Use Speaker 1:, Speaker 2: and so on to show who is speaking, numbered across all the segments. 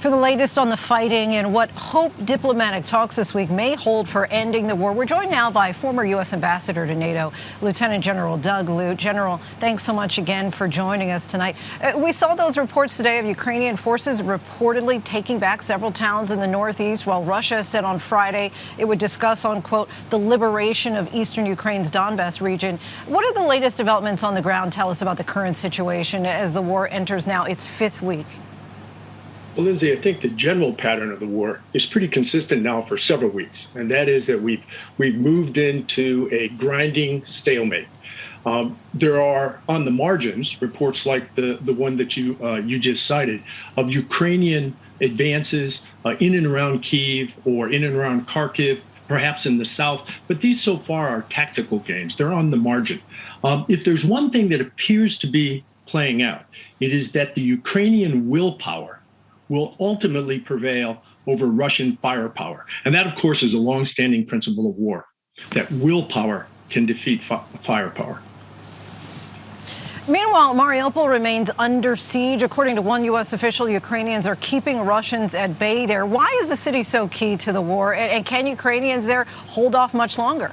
Speaker 1: For the latest on the fighting and what hope diplomatic talks this week may hold for ending the war, we're joined now by former U.S. Ambassador to NATO, Lieutenant General Doug Lute. General, thanks so much again for joining us tonight. We saw those reports today of Ukrainian forces reportedly taking back several towns in the northeast, while Russia said on Friday it would discuss, on quote, the liberation of eastern Ukraine's Donbass region. What are the latest developments on the ground? Tell us about the current situation as the war enters now its fifth week.
Speaker 2: Well, Lindsay, I think the general pattern of the war is pretty consistent now for several weeks, and that is that we've moved into a grinding stalemate. There are, on the margins, reports like the one that you just cited of Ukrainian advances in and around Kyiv or in and around Kharkiv, perhaps in the south, but these so far are tactical gains. They're on the margin. If there's one thing that appears to be playing out, it is that the Ukrainian willpower will ultimately prevail over Russian firepower. And that, of course, is a longstanding principle of war, that willpower can defeat firepower.
Speaker 1: Meanwhile, Mariupol remains under siege. According to one U.S. official, Ukrainians are keeping Russians at bay there. Why is the city so key to the war? And can Ukrainians there hold off much longer?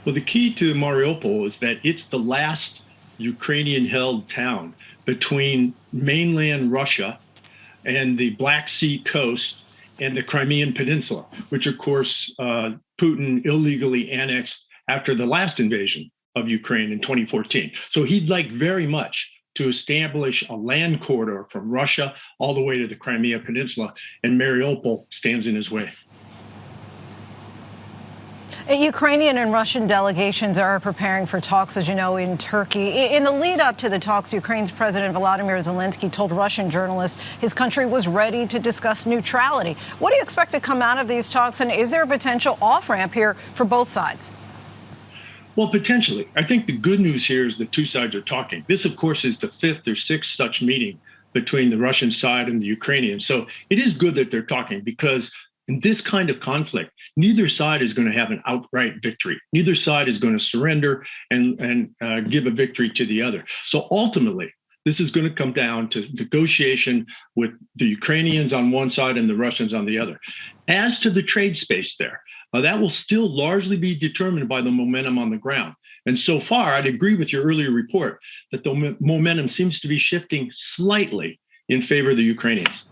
Speaker 2: Well, the key to Mariupol is that it's the last Ukrainian-held town between mainland Russia and the Black Sea coast and the Crimean Peninsula, which, of course, Putin illegally annexed after the last invasion of Ukraine in 2014. So he'd like very much to establish a land corridor from Russia all the way to the Crimea Peninsula, and Mariupol stands in his way.
Speaker 1: Ukrainian and Russian delegations are preparing for talks, as you know, in Turkey. In the lead up to the talks, Ukraine's President Volodymyr Zelensky told Russian journalists his country was ready to discuss neutrality. What do you expect to come out of these talks, and is there a potential off-ramp here for both sides?
Speaker 2: Well, potentially. I think the good news here is the two sides are talking. This, of course, is the fifth or sixth such meeting between the Russian side and the Ukrainian. So it is good that they're talking, because in this kind of conflict, neither side is going to have an outright victory. Neither side is going to surrender and give a victory to the other. So ultimately, this is going to come down to negotiation with the Ukrainians on one side and the Russians on the other. As to the trade space there, that will still largely be determined by the momentum on the ground. And so far, I'd agree with your earlier report that the momentum seems to be shifting slightly in favor of the Ukrainians.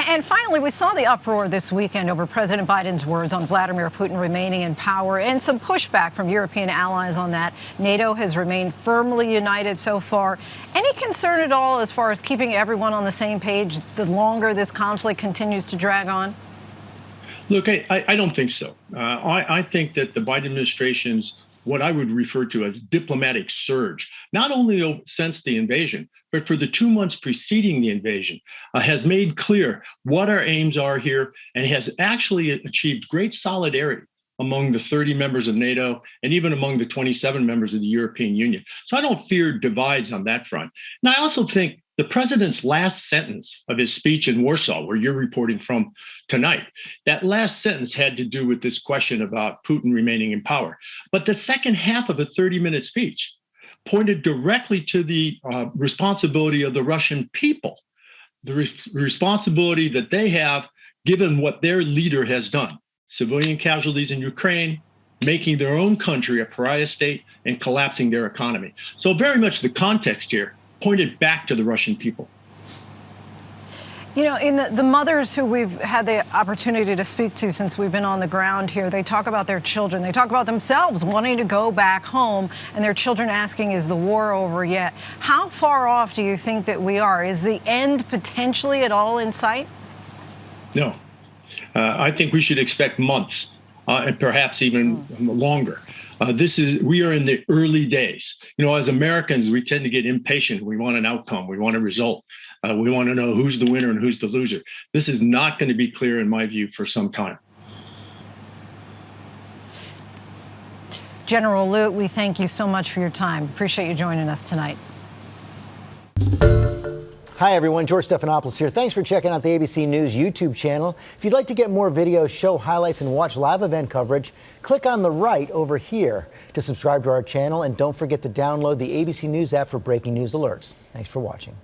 Speaker 1: And finally, we saw the uproar this weekend over President Biden's words on Vladimir Putin remaining in power and some pushback from European allies on that. NATO has remained firmly united so far. Any concern at all as far as keeping everyone on the same page the longer this conflict continues to drag on?
Speaker 2: Look, I don't think so. I think that the Biden administration's what I would refer to as diplomatic surge, not only since the invasion, but for the 2 months preceding the invasion, has made clear what our aims are here and has actually achieved great solidarity among the 30 members of NATO and even among the 27 members of the European Union. So I don't fear divides on that front. And I also think the president's last sentence of his speech in Warsaw, where you're reporting from tonight, that last sentence had to do with this question about Putin remaining in power. But the second half of a 30-minute speech pointed directly to the responsibility of the Russian people, the responsibility that they have given what their leader has done. Civilian casualties in Ukraine, making their own country a pariah state, and collapsing their economy. So very much the context here pointed back to the Russian people.
Speaker 1: You know, in the mothers who we've had the opportunity to speak to since we've been on the ground here, they talk about their children. They talk about themselves wanting to go back home and their children asking, is the war over yet? How far off do you think that we are? Is the end potentially at all in sight?
Speaker 2: No. I think we should expect months and perhaps even longer. We are in the early days. You know, as Americans, we tend to get impatient. We want an outcome. We want a result. We want to know who's the winner and who's the loser. This is not going to be clear, in my view, for some time.
Speaker 1: General Lute, we thank you so much for your time. Appreciate you joining us tonight.
Speaker 3: Hi, everyone. George Stephanopoulos here. Thanks for checking out the ABC News YouTube channel. If you'd like to get more videos, show highlights, and watch live event coverage, click on the right over here to subscribe to our channel. And don't forget to download the ABC News app for breaking news alerts. Thanks for watching.